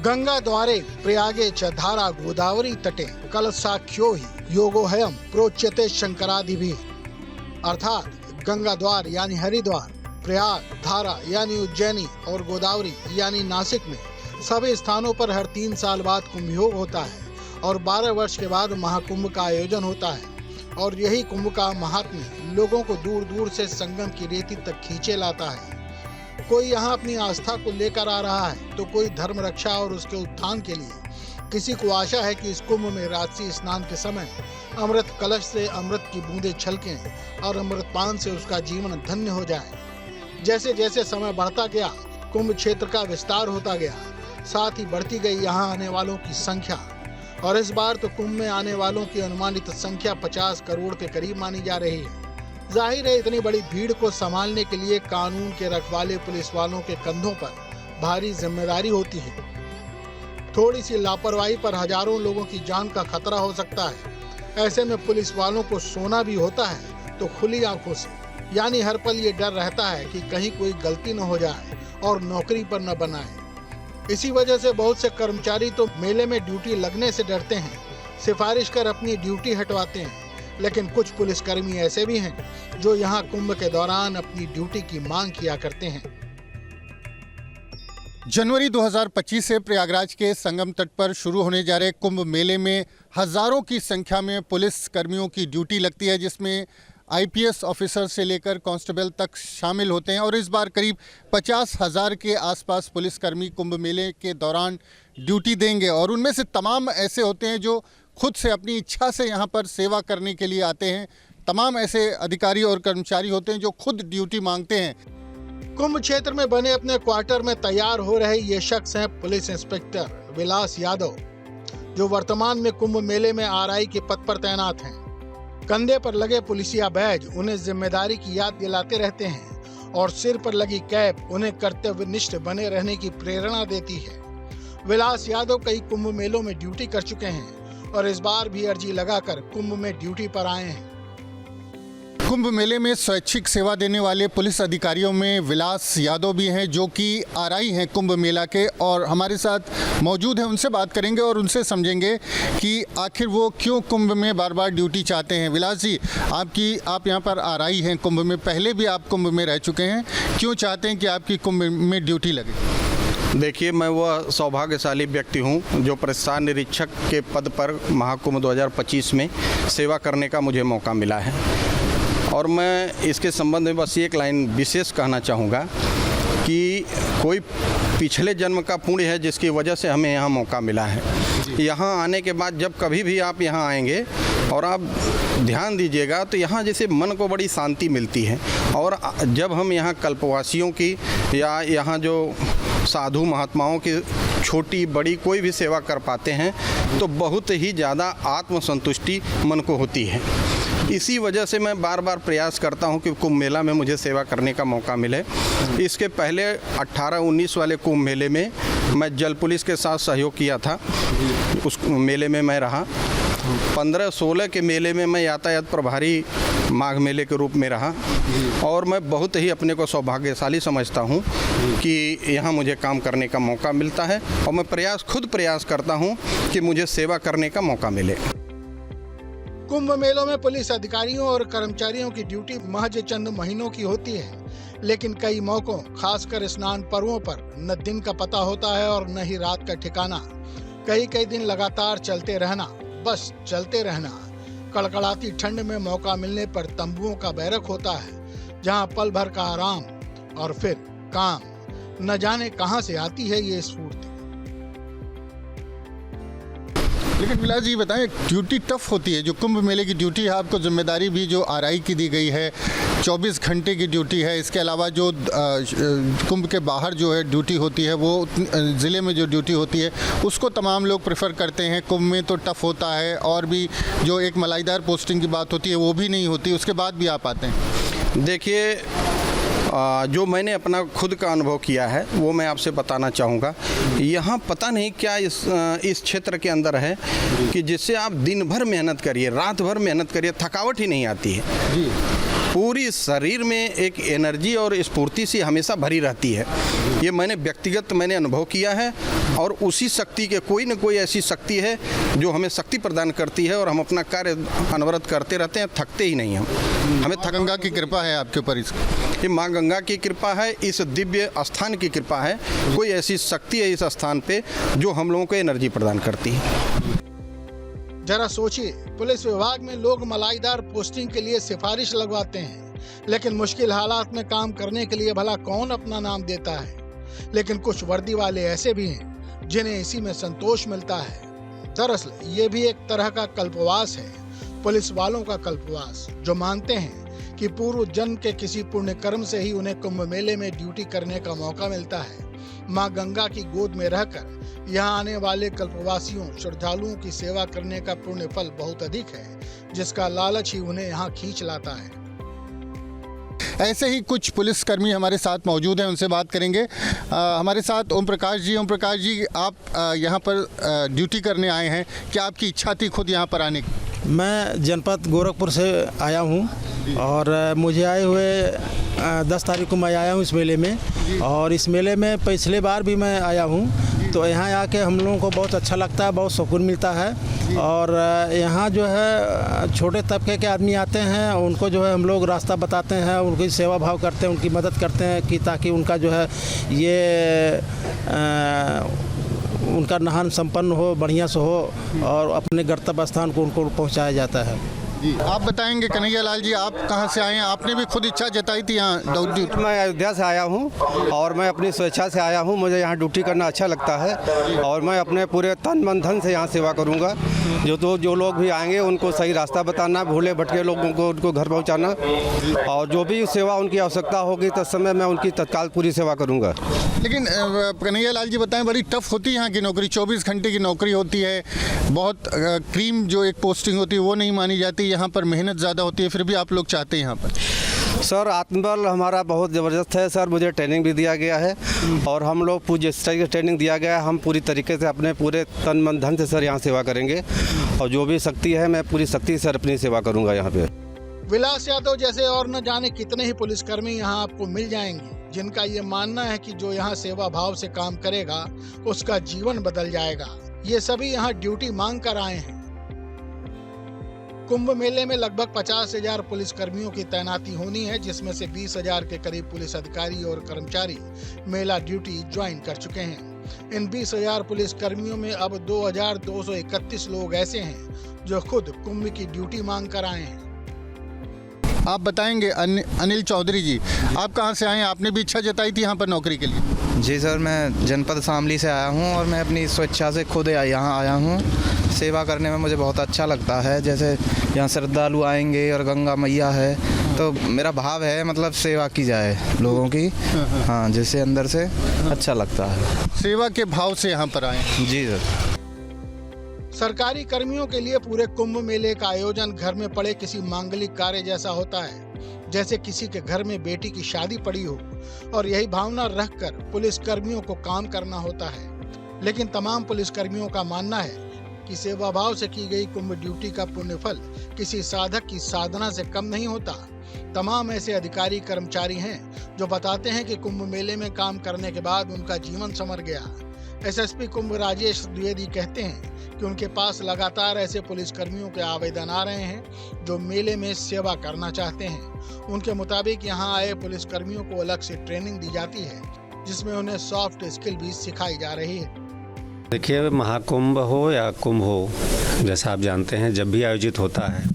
गंगा द्वारे प्रयागे च धारा गोदावरी तटे कलशाख्यो ही योगोहयम प्रोच्यते शंकरादिभिः। अर्थात गंगा द्वार यानी हरिद्वार, प्रयाग, धारा यानी उज्जैनी और गोदावरी यानी नासिक में सभी स्थानों पर हर 3 साल बाद कुंभ योग होता है और 12 वर्ष के बाद महाकुंभ का आयोजन होता है। और यही कुंभ का महात्म्य लोगों को दूर दूर से संगम की रेती तक खींचे लाता है। कोई यहाँ अपनी आस्था को लेकर आ रहा है तो कोई धर्म रक्षा और उसके उत्थान के लिए। किसी को आशा है कि इस कुंभ में रात्रि स्नान के समय अमृत कलश से अमृत की बूंदें छलकें और अमृतपान से उसका जीवन धन्य हो जाए। जैसे जैसे समय बढ़ता गया, कुंभ क्षेत्र का विस्तार होता गया, साथ ही बढ़ती गई यहाँ आने वालों की संख्या। और इस बार तो कुंभ में आने वालों की अनुमानित संख्या 50 करोड़ के करीब मानी जा रही है। जाहिर है इतनी बड़ी भीड़ को संभालने के लिए कानून के रखवाले पुलिस वालों के कंधों पर भारी जिम्मेदारी होती है। थोड़ी सी लापरवाही पर हजारों लोगों की जान का खतरा हो सकता है। ऐसे में पुलिस वालों को सोना भी होता है तो खुली आंखों से, यानी हर पल ये डर रहता है कि कहीं कोई गलती न हो जाए और नौकरी पर न बनाए। इसी वजह से बहुत से कर्मचारी तो मेले में ड्यूटी लगने से डरते हैं, सिफारिश कर अपनी ड्यूटी हटवाते हैं। लेकिन कुछ पुलिसकर्मी ऐसे भी हैं जो यहाँ कुंभ के दौरान अपनी ड्यूटी की मांग किया करते हैं। जनवरी 2025 से प्रयागराज के संगम तट पर शुरू होने जा रहे कुंभ मेले में हजारों की संख्या में पुलिस कर्मियों की ड्यूटी लगती है, जिसमें आईपीएस ऑफिसर से लेकर कांस्टेबल तक शामिल होते हैं। और इस बार करीब 50,000 के आसपास पुलिसकर्मी कुंभ मेले के दौरान ड्यूटी देंगे। और उनमें से तमाम ऐसे होते हैं जो खुद से अपनी इच्छा से यहाँ पर सेवा करने के लिए आते हैं। तमाम ऐसे अधिकारी और कर्मचारी होते हैं जो खुद ड्यूटी मांगते हैं। कुंभ क्षेत्र में बने अपने क्वार्टर में तैयार हो रहे ये शख्स हैं पुलिस इंस्पेक्टर विलास यादव, जो वर्तमान में कुंभ मेले में आरआई के पद पर तैनात हैं। कंधे पर लगे पुलिसिया बैज उन्हें जिम्मेदारी की याद दिलाते रहते हैं और सिर पर लगी कैप उन्हें कर्तव्यनिष्ठ बने रहने की प्रेरणा देती है। विलास यादव कई कुंभ मेलों में ड्यूटी कर चुके हैं और इस बार भी अर्जी लगाकर कुंभ में ड्यूटी पर आए हैं। कुंभ मेले में स्वैच्छिक सेवा देने वाले पुलिस अधिकारियों में विलास यादव भी हैं, जो कि आरआई हैं कुंभ मेला के, और हमारे साथ मौजूद हैं। उनसे बात करेंगे और उनसे समझेंगे कि आखिर वो क्यों कुंभ में बार बार ड्यूटी चाहते हैं। विलास जी, आप यहाँ पर आरआई हैं कुंभ में, पहले भी आप कुंभ में रह चुके हैं, क्यों चाहते हैं कि आपकी कुंभ में ड्यूटी लगे? देखिए, मैं वह सौभाग्यशाली व्यक्ति हूँ जो प्रस्थान निरीक्षक के पद पर महाकुंभ 2025 में सेवा करने का मुझे मौका मिला है। और मैं इसके संबंध में बस एक लाइन विशेष कहना चाहूँगा कि कोई पिछले जन्म का पुण्य है जिसकी वजह से हमें यहाँ मौका मिला है। यहाँ आने के बाद जब कभी भी आप यहाँ आएंगे और आप ध्यान दीजिएगा तो यहाँ जैसे मन को बड़ी शांति मिलती है। और जब हम यहाँ कल्पवासियों की या यहाँ जो साधु महात्माओं की छोटी बड़ी कोई भी सेवा कर पाते हैं तो बहुत ही ज़्यादा आत्मसंतुष्टि मन को होती है। इसी वजह से मैं बार बार प्रयास करता हूं कि कुंभ मेला में मुझे सेवा करने का मौका मिले। इसके पहले 18-19 वाले कुंभ मेले में मैं जल पुलिस के साथ सहयोग किया था, उस मेले में मैं रहा। 15-16 के मेले में मैं यातायात प्रभारी माघ मेले के रूप में रहा। और मैं बहुत ही अपने को सौभाग्यशाली समझता हूं कि यहाँ मुझे काम करने का मौका मिलता है और मैं खुद प्रयास करता हूं कि मुझे सेवा करने का मौका मिले। कुंभ मेलों में पुलिस अधिकारियों और कर्मचारियों की ड्यूटी महज चंद महीनों की होती है, लेकिन कई मौकों, खासकर स्नान पर्वों पर न दिन का पता होता है और न ही रात का ठिकाना। कई दिन लगातार चलते रहना, बस चलते रहना। कड़कड़ाती ठंड में मौका मिलने पर तंबुओं का बैरक होता है, जहां पल भर का आराम और फिर काम। न जाने कहां से आती है ये स्फूर्ति। लेकिन विलास जी बताएं, ड्यूटी टफ होती है जो कुंभ मेले की ड्यूटी है, आपको जिम्मेदारी भी जो आरआई की दी गई है 24 घंटे की ड्यूटी है। इसके अलावा जो कुंभ के बाहर जो है ड्यूटी होती है, वो ज़िले में जो ड्यूटी होती है उसको तमाम लोग प्रेफर करते हैं। कुंभ में तो टफ होता है और भी जो एक मलाईदार पोस्टिंग की बात होती है वो भी नहीं होती, उसके बाद भी आप आते हैं। देखिए, जो मैंने अपना खुद का अनुभव किया है वो मैं आपसे बताना चाहूँगा। यहाँ पता नहीं क्या इस क्षेत्र के अंदर है कि जिससे आप दिन भर मेहनत करिए, रात भर मेहनत करिए, थकावट ही नहीं आती है जी। पूरी शरीर में एक एनर्जी और स्फूर्ति सी हमेशा भरी रहती है। ये मैंने व्यक्तिगत अनुभव किया है और उसी शक्ति के कोई न कोई ऐसी शक्ति है जो हमें शक्ति प्रदान करती है और हम अपना कार्य अनवरत करते रहते हैं, थकते ही नहीं हम। हमें गंगा की कृपा है आपके ऊपर, ये माँ गंगा की कृपा है, इस दिव्य स्थान की कृपा है। कोई ऐसी शक्ति है इस स्थान पे जो हम लोगों को एनर्जी प्रदान करती है। जरा सोचिए, पुलिस विभाग में लोग मलाईदार पोस्टिंग के लिए सिफारिश लगवाते हैं, लेकिन मुश्किल हालात में काम करने के लिए भला कौन अपना नाम देता है। लेकिन कुछ वर्दी वाले ऐसे भी हैं जिन्हें इसी में संतोष मिलता है। दरअसल ये भी एक तरह का कल्पवास है, पुलिस वालों का कल्पवास, जो मानते हैं कि पूर्व जन्म के किसी पुण्य कर्म से ही उन्हें कुंभ मेले में ड्यूटी करने का मौका मिलता है। माँ गंगा की गोद में रहकर यहाँ आने वाले कल्पवासियों श्रद्धालुओं की सेवा करने का पुण्य फल बहुत अधिक है, जिसका लालच ही उन्हें यहाँ खींच लाता है। ऐसे ही कुछ पुलिसकर्मी हमारे साथ मौजूद हैं, उनसे बात करेंगे। हमारे साथ ओम प्रकाश जी। ओम प्रकाश जी, आप यहाँ पर ड्यूटी करने आए हैं, क्या आपकी इच्छा थी खुद यहाँ पर आने की? मैं जनपद गोरखपुर से आया हूँ और मुझे आए हुए 10 तारीख को मैं आया हूँ इस मेले में, और इस मेले में पिछले बार भी मैं आया हूँ। तो यहाँ आके हम लोगों को बहुत अच्छा लगता है, बहुत सुकून मिलता है। और यहाँ जो है छोटे तबके के आदमी आते हैं, उनको जो है हम लोग रास्ता बताते हैं, उनकी सेवा भाव करते हैं, उनकी मदद करते हैं कि ताकि उनका जो है ये उनका नहान संपन्न हो, बढ़िया से हो और अपने गंतव्य स्थान को उनको पहुँचाया जाता है। जी, आप बताएंगे कन्हैया लाल जी, आप कहाँ से आए हैं? आपने भी खुद इच्छा जताई थी यहाँ ड्यूटी? मैं अयोध्या से आया हूँ और मैं अपनी स्वेच्छा से आया हूँ। मुझे यहाँ ड्यूटी करना अच्छा लगता है और मैं अपने पूरे तन मन धन से यहाँ सेवा करूँगा। जो लोग भी आएंगे उनको सही रास्ता बताना, भूले भटके लोगों को उनको घर पहुँचाना, और जो भी सेवा उनकी आवश्यकता होगी तत्समय मैं उनकी तत्काल पूरी सेवा करूँगा। लेकिन कन्हैया लाल जी बताएं, बड़ी टफ होती है यहाँ की नौकरी, 24 घंटे की नौकरी होती है, बहुत क्रीम जो एक पोस्टिंग होती है वो नहीं मानी जाती, यहाँ पर मेहनत ज़्यादा होती है, फिर भी आप लोग चाहते हैं यहाँ पर? सर, आत्मबल हमारा बहुत ज़बरदस्त है सर। मुझे ट्रेनिंग भी दिया गया है और हम लोग जिस तरीके से ट्रेनिंग दिया गया है, हम पूरी तरीके से अपने पूरे तन मन धन से सर यहाँ सेवा करेंगे, और जो भी शक्ति है मैं पूरी शक्ति से अपनी सेवा करूँगा यहाँ पे। विलास यादव जैसे और न जाने कितने ही पुलिसकर्मी यहाँ आपको मिल जाएंगे, जिनका ये मानना है कि जो यहाँ सेवा भाव से काम करेगा उसका जीवन बदल जाएगा। ये सभी यहाँ ड्यूटी मांग कर आए हैं। कुंभ मेले में लगभग 50,000 पुलिसकर्मियों की तैनाती होनी है, जिसमें से 20,000 के करीब पुलिस अधिकारी और कर्मचारी मेला ड्यूटी ज्वाइन कर चुके हैं। इन 20,000 पुलिसकर्मियों में अब 2,231 लोग ऐसे हैं जो खुद कुंभ की ड्यूटी मांग कर आए हैं। आप बताएंगे अनिल चौधरी जी, आप कहाँ से आए हैं? आपने भी इच्छा जताई थी यहाँ पर नौकरी के लिए? जी सर, मैं जनपद शामली से आया हूँ और मैं अपनी स्वेच्छा से खुद यहाँ आया हूँ। सेवा करने में मुझे बहुत अच्छा लगता है। जैसे यहाँ श्रद्धालु आएंगे और गंगा मैया है, तो मेरा भाव है मतलब सेवा की जाए लोगों की, हाँ, जिससे अंदर से अच्छा लगता है। सेवा के भाव से यहाँ पर आए? जी सर। सरकारी कर्मियों के लिए पूरे कुंभ मेले का आयोजन घर में पड़े किसी मांगलिक कार्य जैसा होता है, जैसे किसी के घर में बेटी की शादी पड़ी हो, और यही भावना रखकर पुलिस कर्मियों को काम करना होता है। लेकिन तमाम पुलिस कर्मियों का मानना है कि सेवा भाव से की गई कुंभ ड्यूटी का पुण्य फल किसी साधक की साधना से कम नहीं होता। तमाम ऐसे अधिकारी कर्मचारी हैं जो बताते हैं कि कुंभ मेले में काम करने के बाद उनका जीवन संवर गया। एसएसपी कुंभ राजेश द्विवेदी कहते हैं कि उनके पास लगातार ऐसे पुलिस कर्मियों के आवेदन आ रहे हैं जो मेले में सेवा करना चाहते हैं। उनके मुताबिक यहाँ आए पुलिस कर्मियों को अलग से ट्रेनिंग दी जाती है, जिसमें उन्हें सॉफ्ट स्किल भी सिखाई जा रही है। देखिए, महाकुंभ हो या कुंभ हो, जैसा आप जानते हैं, जब भी आयोजित होता है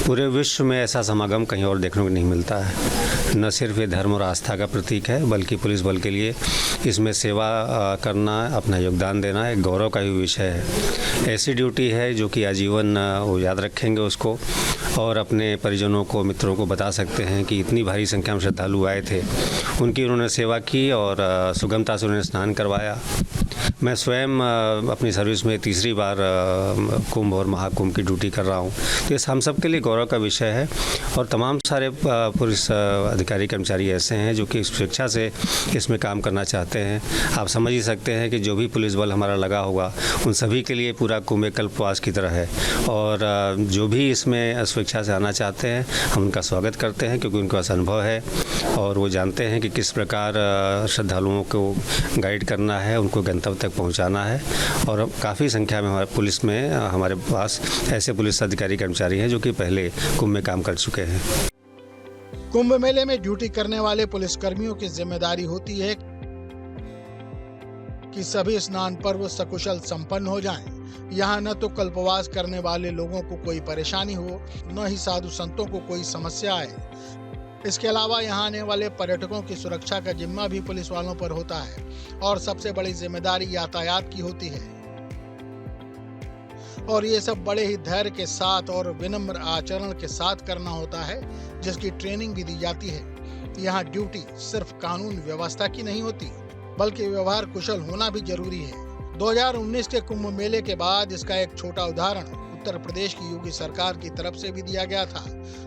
पूरे विश्व में ऐसा समागम कहीं और देखने को नहीं मिलता है। न सिर्फ ये धर्म और आस्था का प्रतीक है, बल्कि पुलिस बल के लिए इसमें सेवा करना, अपना योगदान देना एक गौरव का भी विषय है। ऐसी ड्यूटी है जो कि आजीवन वो याद रखेंगे उसको, और अपने परिजनों को, मित्रों को बता सकते हैं कि इतनी भारी संख्या में श्रद्धालु आए थे, उनकी उन्होंने सेवा की और सुगमता से उन्हें स्नान करवाया। मैं स्वयं अपनी सर्विस में तीसरी बार कुंभ और महाकुंभ की ड्यूटी कर रहा हूँ, तो ये हम सब के लिए गौरव का विषय है। और तमाम सारे पुलिस अधिकारी कर्मचारी ऐसे हैं जो कि स्वेच्छा से इसमें काम करना चाहते हैं। आप समझ ही सकते हैं कि जो भी पुलिस बल हमारा लगा होगा उन सभी के लिए पूरा कुंभ एक कल्पवास की तरह है, और जो भी इसमें स्वेच्छा से आना चाहते हैं हम उनका स्वागत करते हैं, क्योंकि उनके पास अनुभव है और वो जानते हैं कि किस प्रकार श्रद्धालुओं को गाइड करना है, उनको गंतव्य तक पहुंचाना है। और काफ़ी संख्या में हमारे पुलिस में हमारे पास ऐसे पुलिस अधिकारी कर्मचारी हैं जो कि पहले कुंभ में काम कर चुके हैं। कुंभ मेले में ड्यूटी करने वाले पुलिस कर्मियों की जिम्मेदारी होती है कि सभी स्नान पर्व सकुशल संपन्न हो जाएं। यहाँ न तो कल्पवास करने वाले लोगों को कोई परेशानी हो, न ही साधु संतों को कोई समस्या आए। इसके अलावा यहाँ आने वाले पर्यटकों की सुरक्षा का जिम्मा भी पुलिस वालों पर होता है और सबसे बड़ी जिम्मेदारी यातायात की होती है। और ये सब बड़े ही धैर्य के साथ और विनम्र आचरण के साथ करना होता है, जिसकी ट्रेनिंग भी दी जाती है। यहाँ ड्यूटी सिर्फ कानून व्यवस्था की नहीं होती, बल्कि व्यवहार कुशल होना भी जरूरी है। 2019 के कुंभ मेले के बाद इसका एक छोटा उदाहरण उत्तर प्रदेश की योगी सरकार की तरफ से भी दिया गया था,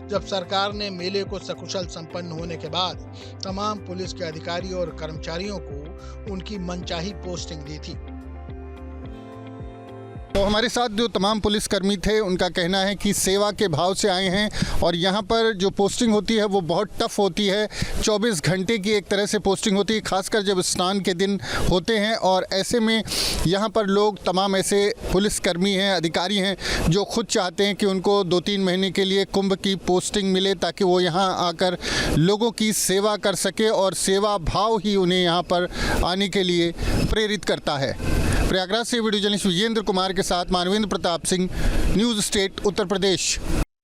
जब सरकार ने मेले को सकुशल संपन्न होने के बाद तमाम पुलिस के अधिकारी और कर्मचारियों को उनकी मनचाही पोस्टिंग दी थी। तो हमारे साथ जो तमाम पुलिसकर्मी थे उनका कहना है कि सेवा के भाव से आए हैं और यहाँ पर जो पोस्टिंग होती है वो बहुत टफ होती है। 24 घंटे की एक तरह से पोस्टिंग होती है, खासकर जब स्नान के दिन होते हैं। और ऐसे में यहाँ पर लोग तमाम ऐसे पुलिसकर्मी हैं, अधिकारी हैं जो खुद चाहते हैं कि उनको 2-3 महीने के लिए कुंभ की पोस्टिंग मिले ताकि वो यहाँ आकर लोगों की सेवा कर सके और सेवा भाव ही उन्हें यहाँ पर आने के लिए प्रेरित करता है। प्रयागराज से वीडियो जर्नलिस्ट विजेंद्र कुमार के साथ मानवेंद्र प्रताप सिंह, न्यूज़ स्टेट उत्तर प्रदेश।